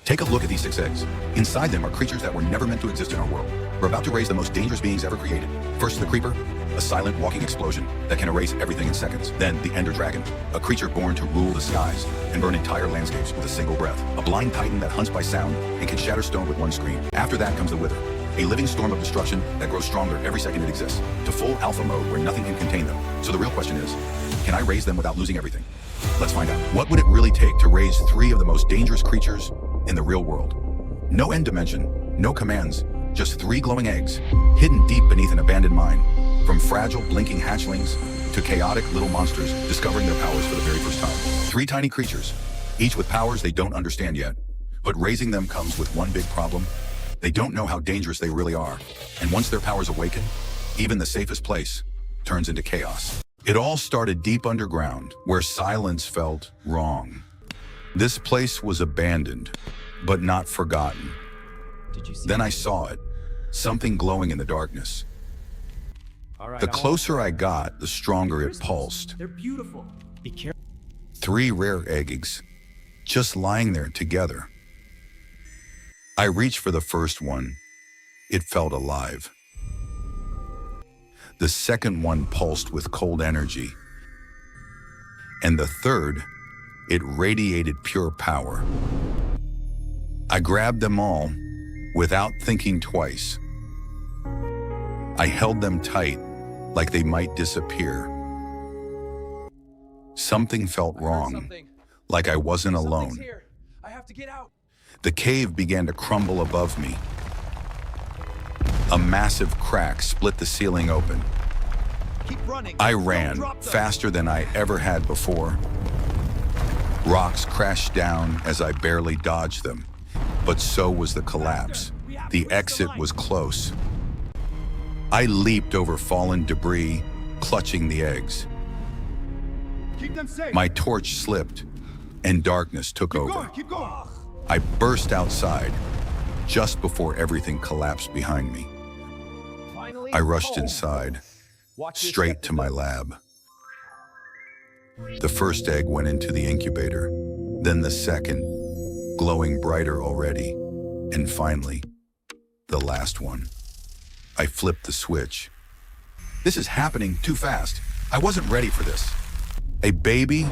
Take a look at these 6 eggs. Inside them are creatures that were never meant to exist in our world. We're about to raise the most dangerous beings ever created. First, the creeper, a silent walking explosion that can erase everything in seconds. Then, the ender dragon, a creature born to rule the skies and burn entire landscapes with a single breath. A blind titan that hunts by sound and can shatter stone with one scream. After that comes the wither, a living storm of destruction that grows stronger every second it exists, to full alpha mode where nothing can contain them. So the real question is, can I raise them without losing everything? Let's find out. What would it really take to raise 3 of the most dangerous creatures in the real world? No end dimension, no commands, just 3 glowing eggs, hidden deep beneath an abandoned mine. From fragile, blinking hatchlings to chaotic little monsters discovering their powers for the very first time. 3 tiny creatures, each with powers they don't understand yet. But raising them comes with one big problem. They don't know how dangerous they really are. And once their powers awaken, even the safest place turns into chaos. It all started deep underground, where silence felt wrong. This place was abandoned, but not forgotten. Then I saw it, something glowing in the darkness. The closer I got, the stronger it pulsed. They're beautiful. Be careful. 3 rare eggs, just lying there together. I reached for the first one. It felt alive. The second one pulsed with cold energy. And the third, it radiated pure power. I grabbed them all without thinking twice. I held them tight, like they might disappear. Something felt wrong, like I wasn't alone. I have to get out. The cave began to crumble above me. A massive crack split the ceiling open. Keep running. I ran faster than I ever had before. Rocks crashed down as I barely dodged them, but so was the collapse. The exit was close. I leaped over fallen debris, clutching the eggs. Keep them safe. My torch slipped, and darkness took over. Keep going. I burst outside, just before everything collapsed behind me. Finally, I rushed inside, Watch this straight step. to my lab. The first egg went into the incubator, then the second, glowing brighter already, and finally, the last one. I flipped the switch. This is happening too fast. I wasn't ready for this. A baby,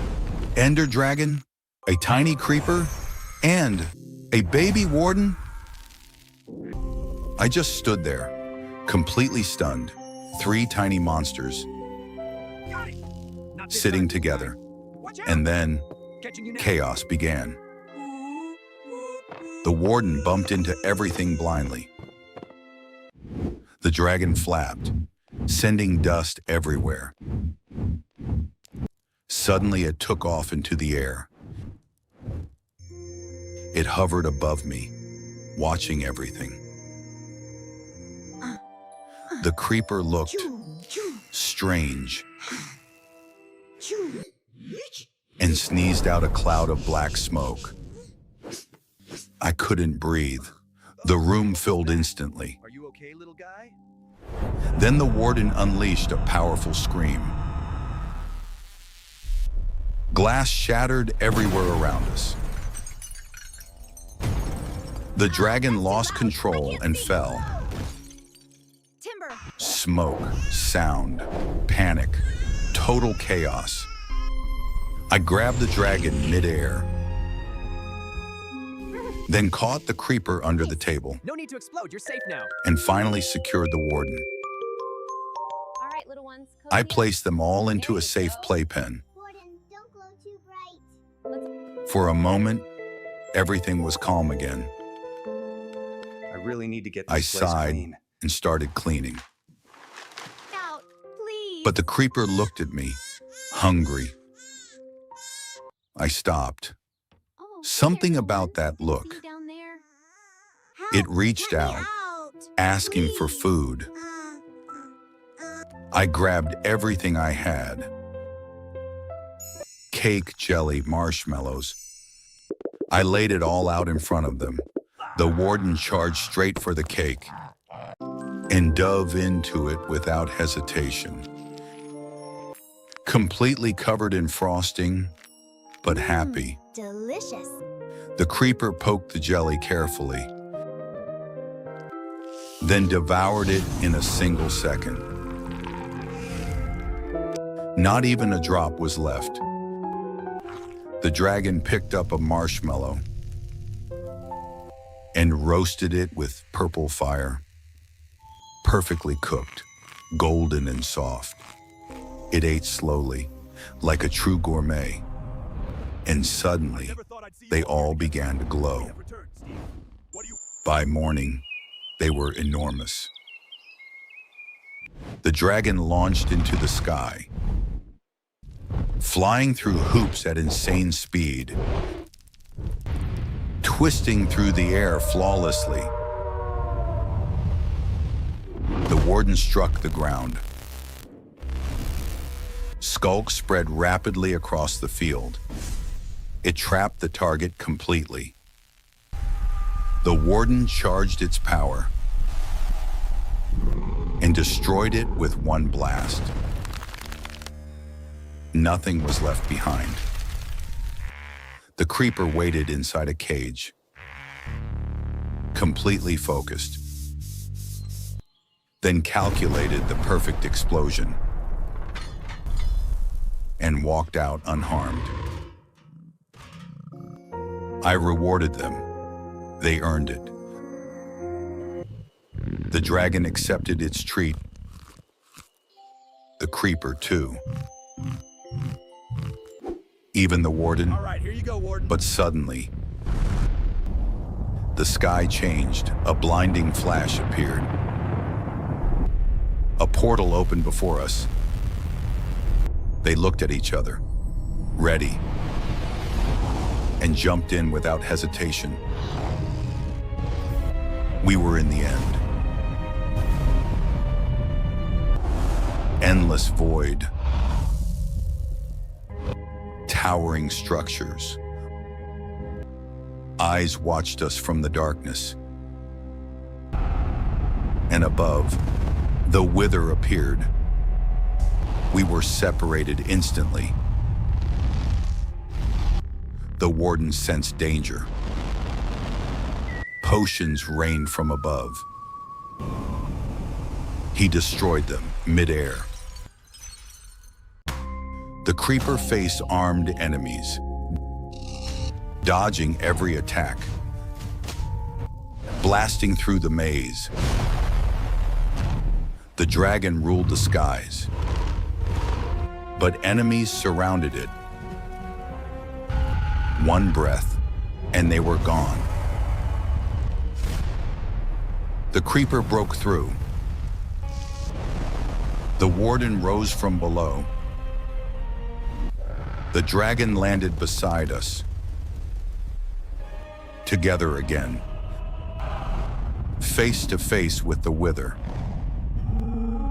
ender dragon, a tiny creeper, and a baby warden? I just stood there, completely stunned. 3 tiny monsters sitting together. And then chaos began. The warden bumped into everything blindly. The dragon flapped, sending dust everywhere. Suddenly it took off into the air. It hovered above me, watching everything. The creeper looked strange and sneezed out a cloud of black smoke. I couldn't breathe. The room filled instantly. Are you okay, little guy? Then the warden unleashed a powerful scream. Glass shattered everywhere around us. The dragon lost control and fell. Timber. Smoke, sound, panic, total chaos. I grabbed the dragon midair, then caught the creeper under the table, No need to explode. You're safe now. and finally secured the warden. All right, little ones. I placed them all into a safe playpen. Warden, don't glow too bright. For a moment, everything was calm again. I really need to get I this place sighed clean. and started cleaning. Out, please. But the creeper looked at me, hungry. I stopped. Oh, Something there's about one. that look. See down there? It reached out, asking for food. I grabbed everything I had. Cake, jelly, marshmallows. I laid it all out in front of them. The warden charged straight for the cake and dove into it without hesitation. Completely covered in frosting, but happy. Delicious. The creeper poked the jelly carefully, then devoured it in a single second. Not even a drop was left. The dragon picked up a marshmallow and roasted it with purple fire. Perfectly cooked, golden and soft. It ate slowly, like a true gourmet. And suddenly, they all began to glow. By morning, they were enormous. The dragon launched into the sky, flying through hoops at insane speed, twisting through the air flawlessly. The warden struck the ground. Skulk spread rapidly across the field. It trapped the target completely. The warden charged its power and destroyed it with one blast. Nothing was left behind. The creeper waited inside a cage, completely focused, then calculated the perfect explosion and walked out unharmed. I rewarded them. They earned it. The dragon accepted its treat. The creeper, too. Even the warden. All right, here you go, Warden. But suddenly, the sky changed. A blinding flash appeared. A portal opened before us. They looked at each other, ready, and jumped in without hesitation. We were in the end. Endless void. Towering structures. Eyes watched us from the darkness. And above, the wither appeared. We were separated instantly. The warden sensed danger. Potions rained from above. He destroyed them mid-air. The creeper faced armed enemies, dodging every attack, blasting through the maze. The dragon ruled the skies, but enemies surrounded it. One breath, and they were gone. The creeper broke through. The warden rose from below. The dragon landed beside us. Together again, face to face with the wither.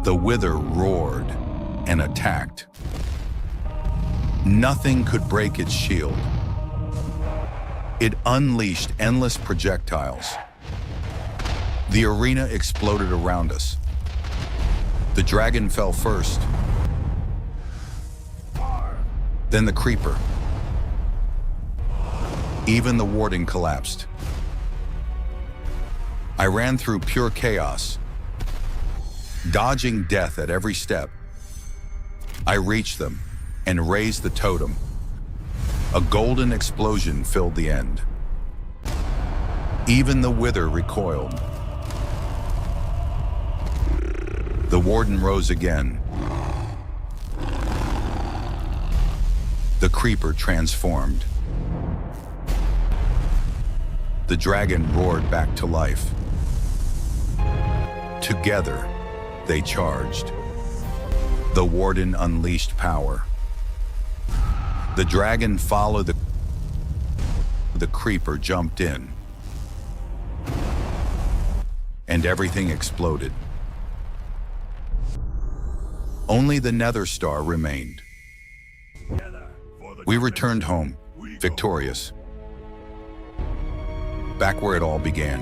The wither roared and attacked. Nothing could break its shield. It unleashed endless projectiles. The arena exploded around us. The dragon fell first. Then the creeper. Even the warden collapsed. I ran through pure chaos, dodging death at every step. I reached them and raised the totem. A golden explosion filled the end. Even the wither recoiled. The warden rose again. The creeper transformed. The dragon roared back to life. Together, they charged. The warden unleashed power. The dragon followed the creeper jumped in. And everything exploded. Only the Nether Star remained. We returned home, victorious. Back where it all began.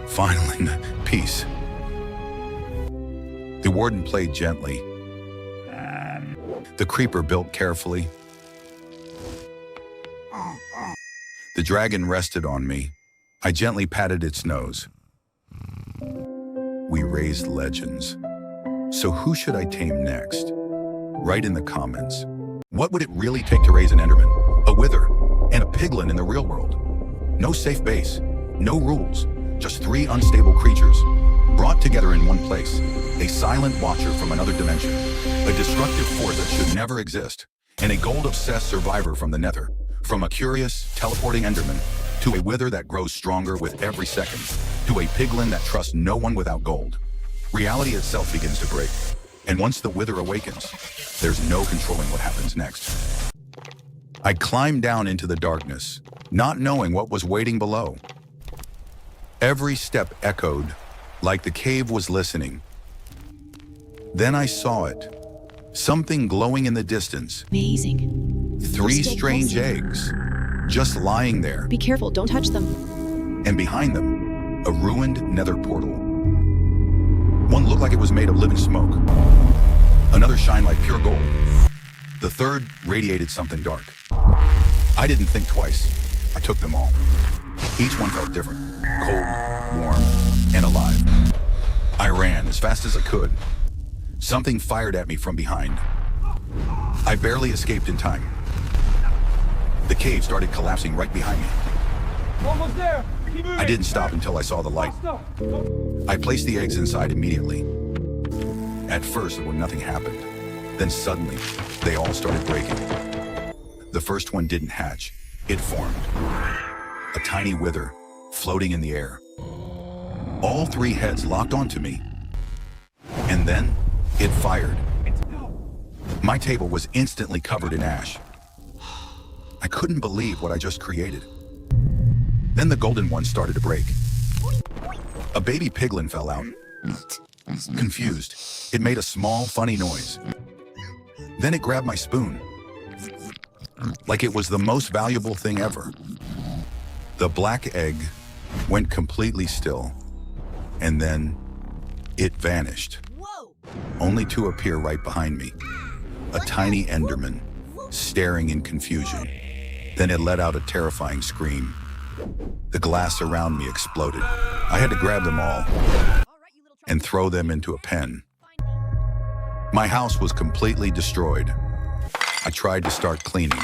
Finally, peace. The warden played gently. The creeper built carefully. The dragon rested on me. I gently patted its nose. We raised legends. So who should I tame next? Write in the comments. What would it really take to raise an Enderman, a Wither, and a Piglin in the real world? No safe base, no rules, just 3 unstable creatures, brought together in one place. A silent watcher from another dimension, a destructive force that should never exist, and a gold-obsessed survivor from the Nether. From a curious, teleporting Enderman, to a Wither that grows stronger with every second, to a Piglin that trusts no one without gold. Reality itself begins to break, and once the Wither awakens, there's no controlling what happens next. I climbed down into the darkness, not knowing what was waiting below. Every step echoed, like the cave was listening. Then I saw it, something glowing in the distance. Amazing. 3 strange eggs, just lying there. Be careful, don't touch them. And behind them, a ruined nether portal. One looked like it was made of living smoke. Another shined like pure gold. The third radiated something dark. I didn't think twice. I took them all. Each one felt different. Cold, warm, and alive. I ran as fast as I could. Something fired at me from behind. I barely escaped in time. The cave started collapsing right behind me. Almost there. Keep moving. I didn't stop until I saw the light. Stop. I placed the eggs inside immediately. At first, when nothing happened, then suddenly, they all started breaking. The first one didn't hatch. It formed. A tiny wither, floating in the air. All 3 heads locked onto me. And then, it fired. My table was instantly covered in ash. I couldn't believe what I just created. Then the golden one started to break. A baby piglin fell out. Confused, it made a small, funny noise. Then it grabbed my spoon, like it was the most valuable thing ever. The black egg went completely still, and then it vanished, only to appear right behind me. A tiny Enderman, staring in confusion. Then it let out a terrifying scream. The glass around me exploded. I had to grab them all and throw them into a pen. My house was completely destroyed. I tried to start cleaning,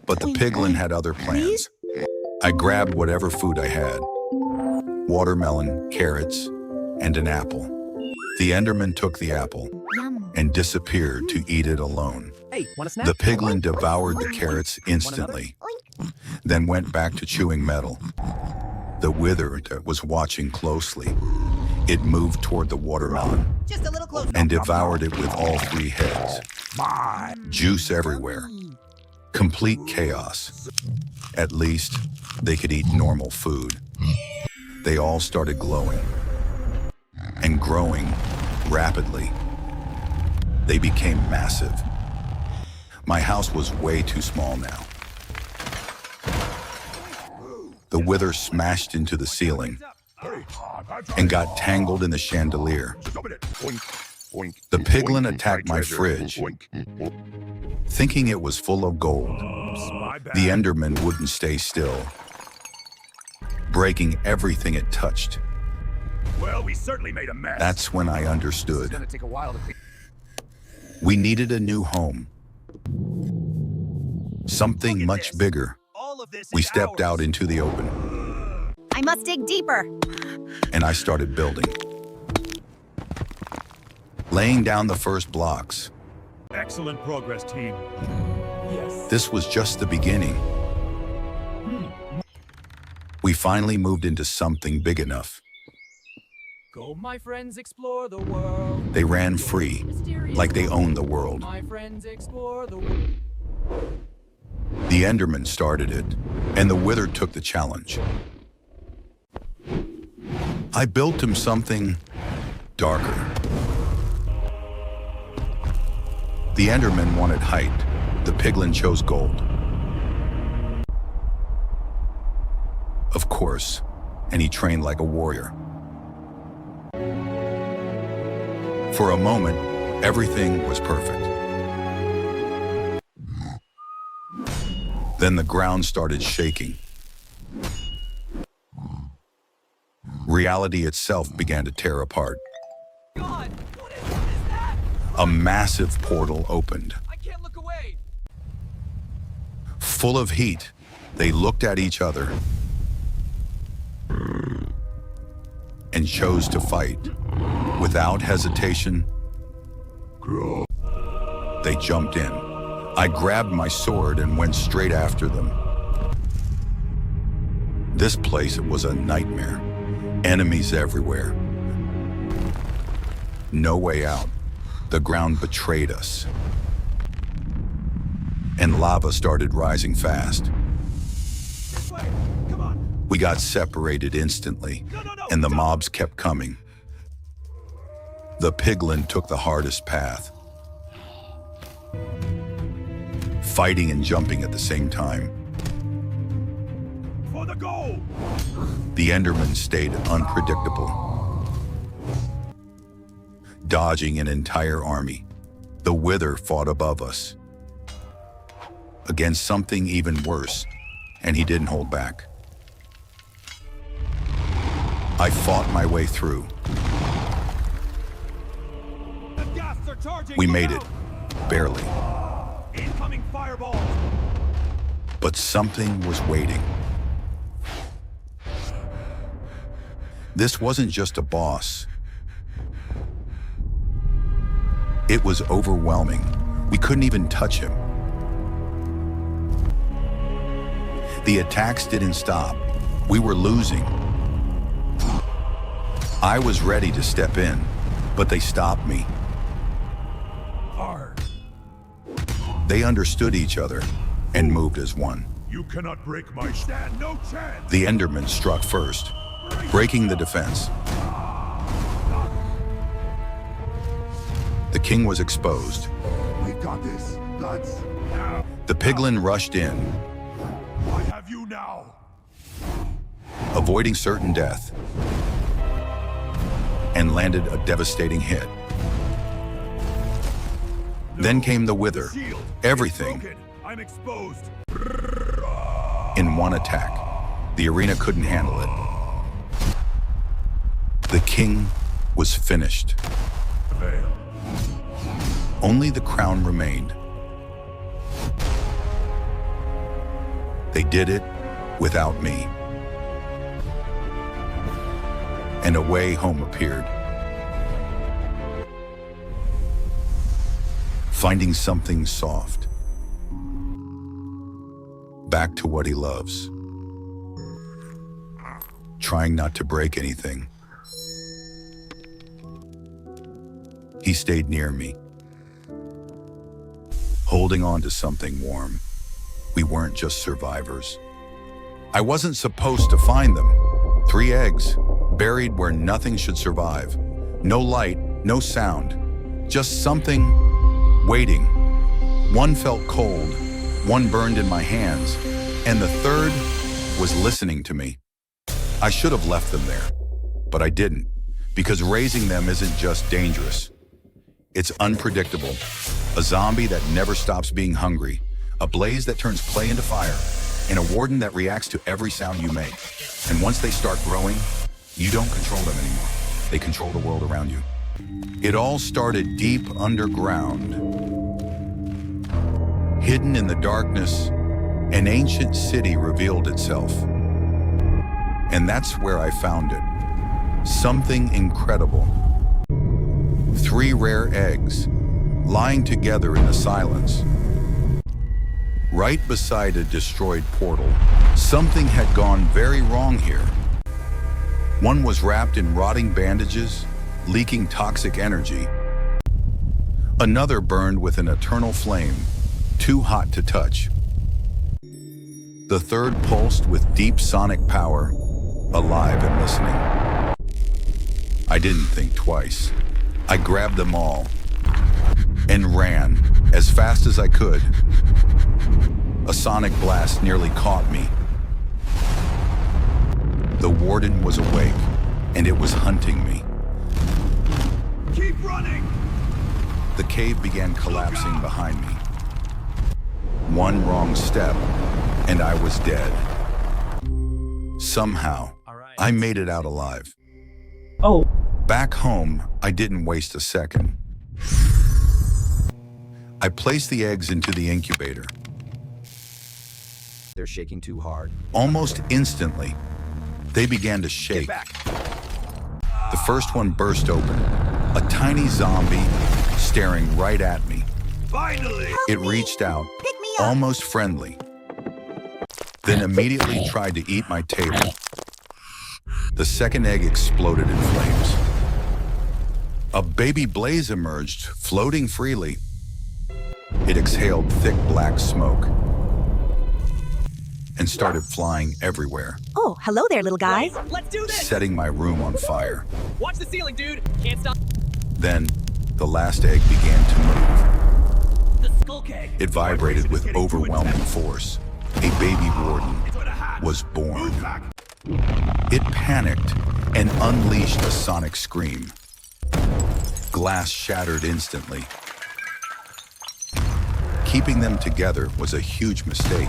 but the piglin had other plans. I grabbed whatever food I had, watermelon, carrots, and an apple. The Enderman took the apple and disappeared to eat it alone. Hey, want a snack? The piglin devoured the carrots instantly, then went back to chewing metal. The wither that was watching closely, it moved toward the watermelon Just a little closer. and devoured it with all 3 heads. Juice everywhere. Complete chaos. At least, they could eat normal food. They all started glowing and growing rapidly. They became massive. My house was way too small now. The wither smashed into the ceiling and got tangled in the chandelier. The piglin attacked my fridge, thinking it was full of gold. The Enderman wouldn't stay still, breaking everything it touched. Well, we certainly made a mess. That's when I understood. It's gonna take a while to clean. We needed a new home. Something much bigger. All of this We is stepped out ours. into the open, I must dig deeper. and I started building. Laying down the first blocks. Excellent progress, team. Yes. This was just the beginning. We finally moved into something big enough. Go, my friends, explore the world. They ran free, like they owned the world. My friends, explore the world. The Enderman started it, and the Wither took the challenge. I built him something darker. The Enderman wanted height. The piglin chose gold. Of course, and he trained like a warrior. For a moment, everything was perfect. Then the ground started shaking. Reality itself began to tear apart. God, what is that? A massive portal opened. I can't look away. Full of heat, they looked at each other and chose to fight. Without hesitation, they jumped in. I grabbed my sword and went straight after them. This place was a nightmare. Enemies everywhere. No way out. The ground betrayed us. And lava started rising fast. This way. Come on. We got separated instantly, No. and the mobs kept coming. The piglin took the hardest path, fighting and jumping at the same time. For the goal. The Enderman stayed unpredictable, dodging an entire army. The Wither fought above us against something even worse, and he didn't hold back. I fought my way through. The ghasts are charging. We Look made it, out. barely, Incoming fireballs. but something was waiting. This wasn't just a boss. It was overwhelming. We couldn't even touch him. The attacks didn't stop. We were losing. I was ready to step in, but they stopped me. Arr. They understood each other and moved as one. You cannot break my stand. No chance. The Enderman struck first, breaking the defense. The king was exposed. We got this, lads. Now. The piglin rushed in, I have you now. avoiding certain death, and landed a devastating hit. Then came the Wither, Shield. everything Broken. I'm exposed. in one attack. The arena couldn't handle it. The king was finished. Fail. Only the crown remained. They did it without me. And a way home appeared. Finding something soft. Back to what he loves. Trying not to break anything. He stayed near me, holding on to something warm. We weren't just survivors. I wasn't supposed to find them. 3 eggs, buried where nothing should survive. No light, no sound, just something waiting. One felt cold, one burned in my hands, and the third was listening to me. I should have left them there, but I didn't, because raising them isn't just dangerous. It's unpredictable. A zombie that never stops being hungry, a blaze that turns clay into fire, and a warden that reacts to every sound you make. And once they start growing, you don't control them anymore. They control the world around you. It all started deep underground. Hidden in the darkness, an ancient city revealed itself. And that's where I found it. Something incredible. 3 rare eggs, lying together in the silence. Right beside a destroyed portal, something had gone very wrong here. One was wrapped in rotting bandages, leaking toxic energy. Another burned with an eternal flame, too hot to touch. The third pulsed with deep sonic power, alive and listening. I didn't think twice. I grabbed them all and ran as fast as I could. A sonic blast nearly caught me. The Warden was awake, and it was hunting me. Keep running. The cave began collapsing behind me. One wrong step, and I was dead. Somehow, Alright. I made it out alive. Oh, Back home, I didn't waste a second. I placed the eggs into the incubator. They're shaking too hard. Almost instantly, they began to shake. Back. The first one burst open, a tiny zombie staring right at me. Finally! It reached out, Pick me up. almost friendly, then immediately tried to eat my table. The second egg exploded in flames. A baby blaze emerged, floating freely. It exhaled thick black smoke and started flying everywhere, Oh, hello there, little guy. Let's do this! setting my room on fire. Watch the ceiling, dude! Can't stop Then, the last egg began to move. the skull keg! It vibrated with overwhelming force. A baby warden was born. Move back! It panicked and unleashed a sonic scream. Glass shattered instantly. Keeping them together was a huge mistake.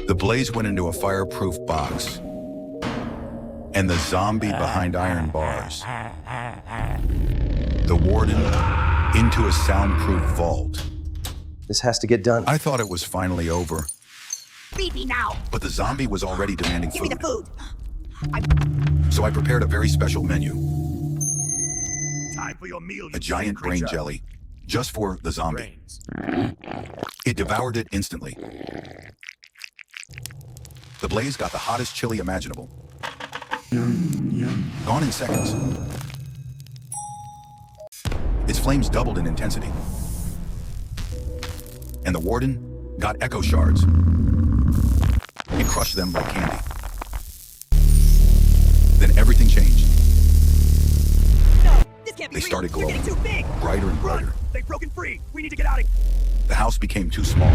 The blaze went into a fireproof box, and the zombie behind iron bars. The warden into a soundproof vault. This has to get done. I thought it was finally over, Feed me now. but the zombie was already demanding Give me the food. food. So I prepared a very special menu, Time for your meal, you a giant brain creature. jelly, just for the zombie. It devoured it instantly. The blaze got the hottest chili imaginable. Gone in seconds. Its flames doubled in intensity. And the warden got echo shards and crushed them like candy. Then everything changed. No, this can't be They real. started They're glowing, getting too big. brighter and brighter. They've broken free! We need to get out of here! The house became too small.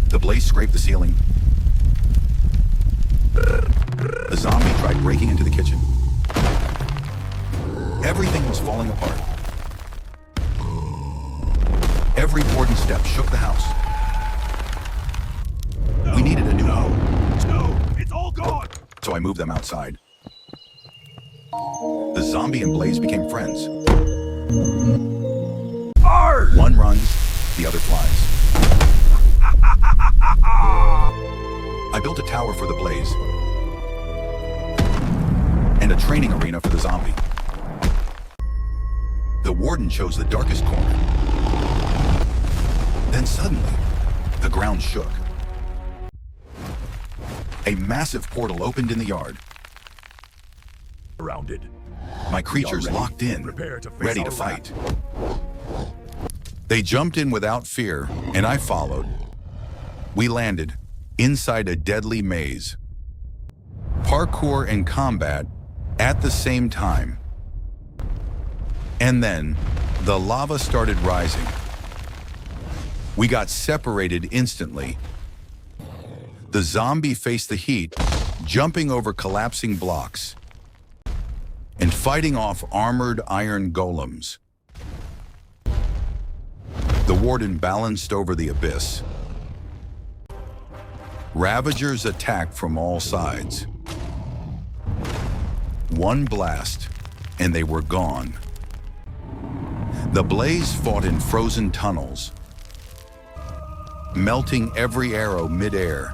The blaze scraped the ceiling. The zombie tried breaking into the kitchen. Everything was falling apart. Every warden step shook the house. We needed a new home, No! It's all gone! so I moved them outside. The zombie and blaze became friends. Arr! One runs, the other flies. I built a tower for the blaze and a training arena for the zombie. The warden chose the darkest corner. Then suddenly, the ground shook. A massive portal opened in the yard. Surrounded. My creatures ready. locked in, Prepare to face ready our to fight. They jumped in without fear, and I followed. We landed inside a deadly maze. Parkour and combat at the same time. And then, the lava started rising. We got separated instantly. The zombie faced the heat, jumping over collapsing blocks and fighting off armored iron golems. The warden balanced over the abyss. Ravagers attacked from all sides. One blast, and they were gone. The blaze fought in frozen tunnels, melting every arrow midair.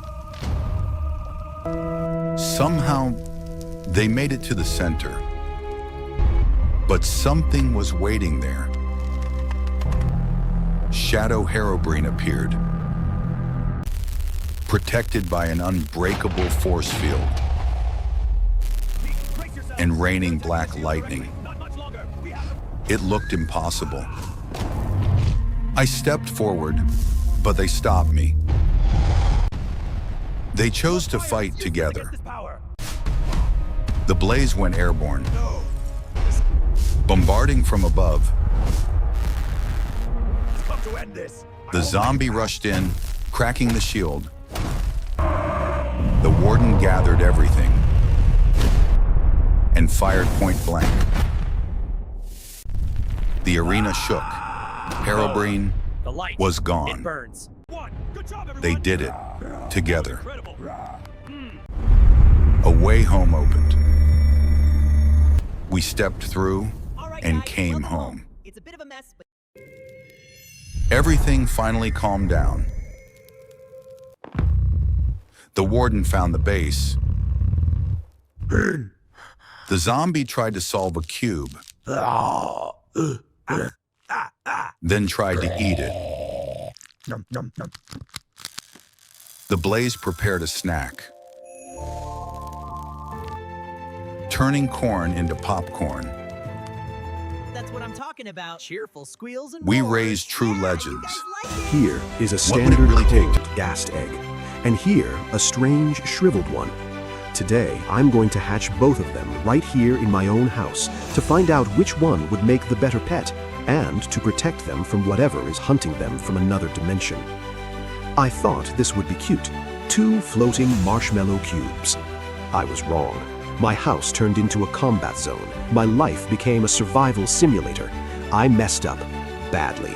Somehow, they made it to the center. But something was waiting there. Shadow Herobrine appeared, protected by an unbreakable force field and raining black lightning. Not much longer. We have It looked impossible. I stepped forward, but they stopped me. They chose to fight together. this power. The blaze went airborne, No. bombarding from above. Come to end this. The zombie rushed in, cracking the shield. The warden gathered everything and fired point blank. The arena shook. Herobrine, The light was It gone. burns. One. Good job, everyone. They did it together. Incredible. A way home opened. We stepped through All right, and guys, came welcome home. It's a bit of a mess, but Everything finally calmed down. The warden found the base. The zombie tried to solve a cube, then tried to eat it. The blaze prepared a snack, turning corn into popcorn. that's what I'm talking about. Cheerful squeals and We roars. raised true Yeah, you legends. guys like it. Here is a What would it standard really take cold ghast egg, and here a strange shriveled one. Today, I'm going to hatch both of them right here in my own house to find out which one would make the better pet and to protect them from whatever is hunting them from another dimension. I thought this would be cute. 2 floating marshmallow cubes. I was wrong. My house turned into a combat zone. My life became a survival simulator. I messed up badly.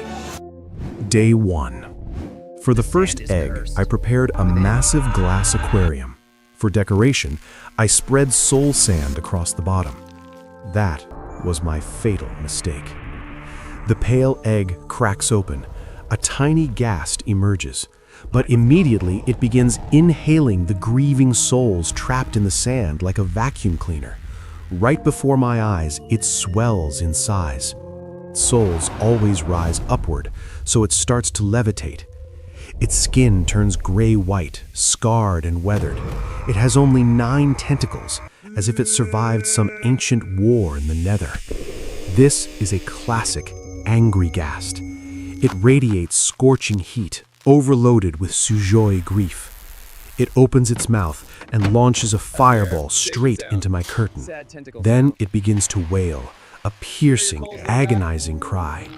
Day 1. For the first is egg, cursed. I prepared a massive glass aquarium. For decoration, I spread soul sand across the bottom. That was my fatal mistake. The pale egg cracks open. A tiny ghast emerges, but immediately it begins inhaling the grieving souls trapped in the sand like a vacuum cleaner. Right before my eyes, it swells in size. Souls always rise upward, so it starts to levitate. Its skin turns gray-white, scarred and weathered. It has only 9 tentacles, as if it survived some ancient war in the nether. This is a classic angry ghast. It radiates scorching heat, overloaded with sujoi grief. It opens its mouth and launches a fireball straight into my curtain. Then it begins to wail, a piercing, agonizing cry.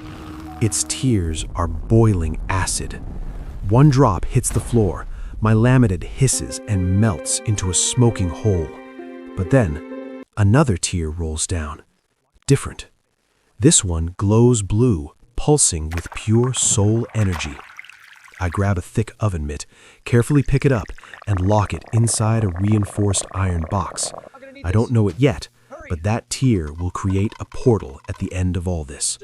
Its tears are boiling acid. One drop hits the floor. My laminate hisses and melts into a smoking hole. But then, another tear rolls down. Different. This one glows blue, pulsing with pure soul energy. I grab a thick oven mitt, carefully pick it up, and lock it inside a reinforced iron box. I don't know it yet, but that tear will create a portal at the end of all this.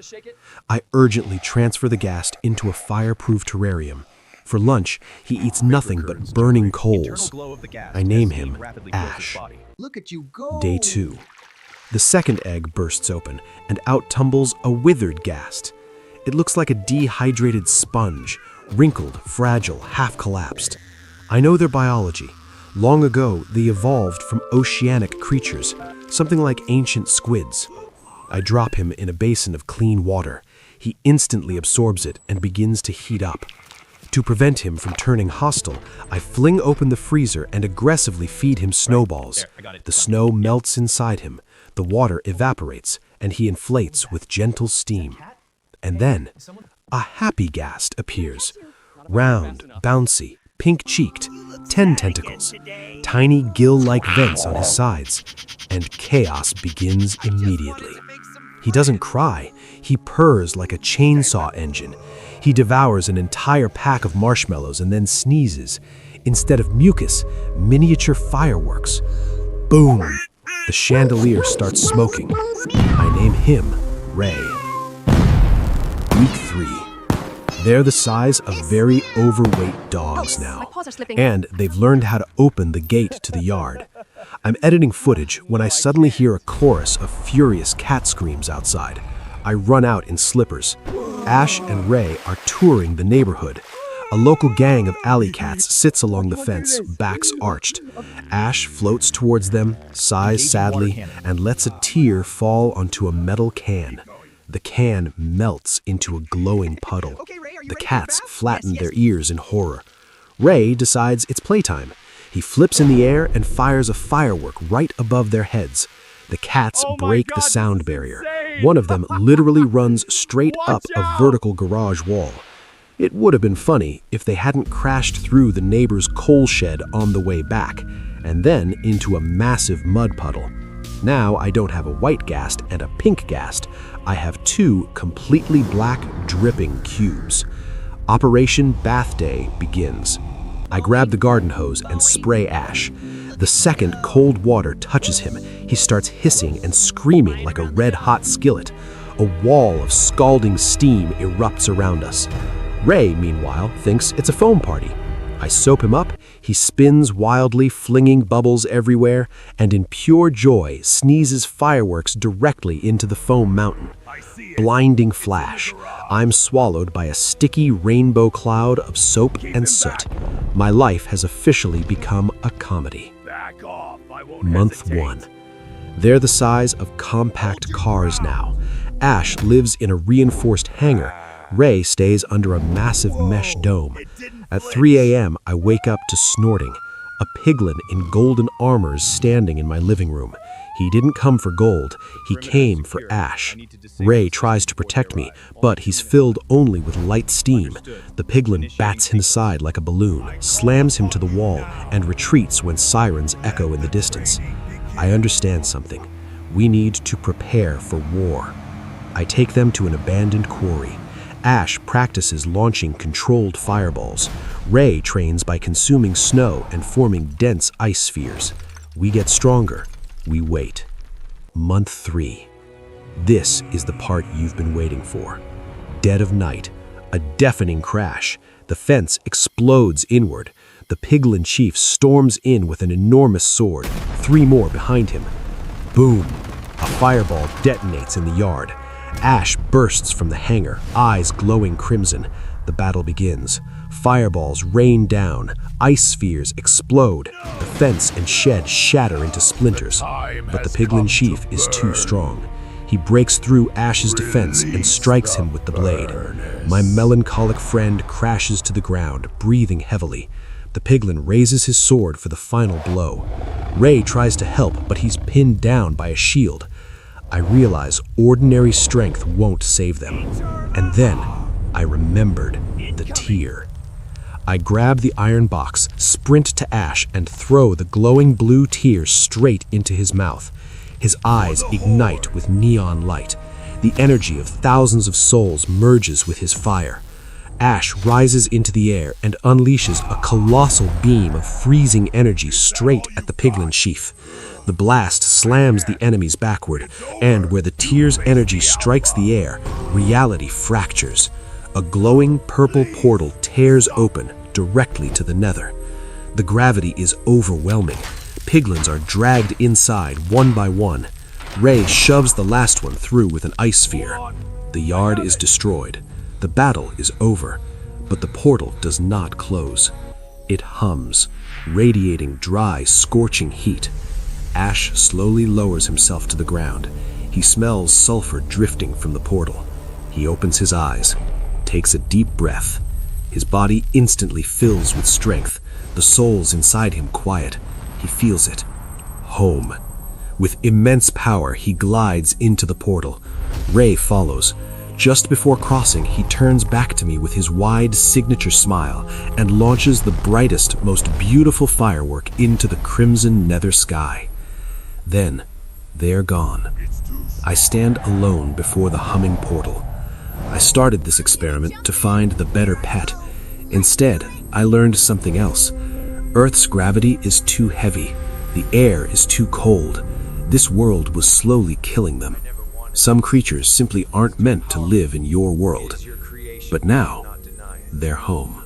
I urgently transfer the ghast into a fireproof terrarium. For lunch, he eats nothing but burning coals. I name him Ash. Look at you go. Day 2. The second egg bursts open, and out tumbles a withered ghast. It looks like a dehydrated sponge, wrinkled, fragile, half-collapsed. I know their biology. Long ago, they evolved from oceanic creatures, something like ancient squids. I drop him in a basin of clean water. He instantly absorbs it and begins to heat up. To prevent him from turning hostile, I fling open the freezer and aggressively feed him snowballs. The snow melts inside him, the water evaporates, and he inflates with gentle steam. And then, a happy ghast appears. Round, bouncy, pink-cheeked, 10 tentacles, tiny gill-like vents on his sides, and chaos begins immediately. He doesn't cry, he purrs like a chainsaw engine. He devours an entire pack of marshmallows and then sneezes. Instead of mucus, miniature fireworks. Boom! The chandelier starts smoking. I name him Ray. Week 3. They're the size of very overweight dogs now, paws are slipping. and they've learned how to open the gate to the yard. I'm editing footage when I suddenly hear a chorus of furious cat screams outside. I run out in slippers. Ash and Ray are touring the neighborhood. A local gang of alley cats sits along the fence, backs arched. Ash floats towards them, sighs sadly, and lets a tear fall onto a metal can. The can melts into a glowing puddle. The cats flatten their ears in horror. Ray decides it's playtime. He flips in the air and fires a firework right above their heads. The cats break the sound barrier. One of them literally runs straight up a vertical garage wall. It would have been funny if they hadn't crashed through the neighbor's coal shed on the way back, and then into a massive mud puddle. Now I don't have a white ghast and a pink ghast. I have 2 completely black, dripping cubes. Operation Bath Day begins. I grab the garden hose and spray Ash. The second cold water touches him, he starts hissing and screaming like a red-hot skillet. A wall of scalding steam erupts around us. Ray, meanwhile, thinks it's a foam party. I soap him up, he spins wildly, flinging bubbles everywhere, and in pure joy sneezes fireworks directly into the foam mountain. Blinding flash. I'm swallowed by a sticky rainbow cloud of soap and soot. My life has officially become a comedy. Back off. I won't Month hesitate. 1. They're the size of compact cars now. Ash lives in a reinforced hangar. Ray stays under a massive mesh dome. At 3 a.m., I wake up to snorting. A piglin in golden armor is standing in my living room. He didn't come for gold, he came for Ash. Ray tries to protect me, but he's filled only with light steam. The piglin bats him aside like a balloon, slams him to the wall, and retreats when sirens echo in the distance. I understand something. We need to prepare for war. I take them to an abandoned quarry. Ash practices launching controlled fireballs. Ray trains by consuming snow and forming dense ice spheres. We get stronger. We wait. Month 3. This is the part you've been waiting for. Dead of night. A deafening crash. The fence explodes inward. The piglin chief storms in with an enormous sword. 3 more behind him. Boom! A fireball detonates in the yard. Ash bursts from the hangar, eyes glowing crimson. The battle begins. Fireballs rain down, ice spheres explode, the fence and shed shatter into splinters. But the piglin chief is too strong. He breaks through Ash's defense and strikes him with the blade. My melancholic friend crashes to the ground, breathing heavily. The piglin raises his sword for the final blow. Ray tries to help, but he's pinned down by a shield. I realize ordinary strength won't save them. And then I remembered the tear. I grab the iron box, sprint to Ash, and throw the glowing blue tear straight into his mouth. His eyes ignite with neon light. The energy of thousands of souls merges with his fire. Ash rises into the air and unleashes a colossal beam of freezing energy straight at the piglin chief. The blast slams the enemies backward, and where the tear's energy strikes the air, reality fractures. A glowing purple portal tears open directly to the nether. The gravity is overwhelming. Piglins are dragged inside one by one. Ray shoves the last one through with an ice sphere. The yard is destroyed. The battle is over, but the portal does not close. It hums, radiating dry, scorching heat. Ash slowly lowers himself to the ground. He smells sulfur drifting from the portal. He opens his eyes, takes a deep breath. His body instantly fills with strength, the souls inside him quiet. He feels it. Home. With immense power, he glides into the portal. Ray follows. Just before crossing, he turns back to me with his wide signature smile and launches the brightest, most beautiful firework into the crimson nether sky. Then, they're gone. I stand alone before the humming portal. I started this experiment to find the better pet. Instead, I learned something else. Earth's gravity is too heavy. The air is too cold. This world was slowly killing them. Some creatures simply aren't meant to live in your world. But now, they're home.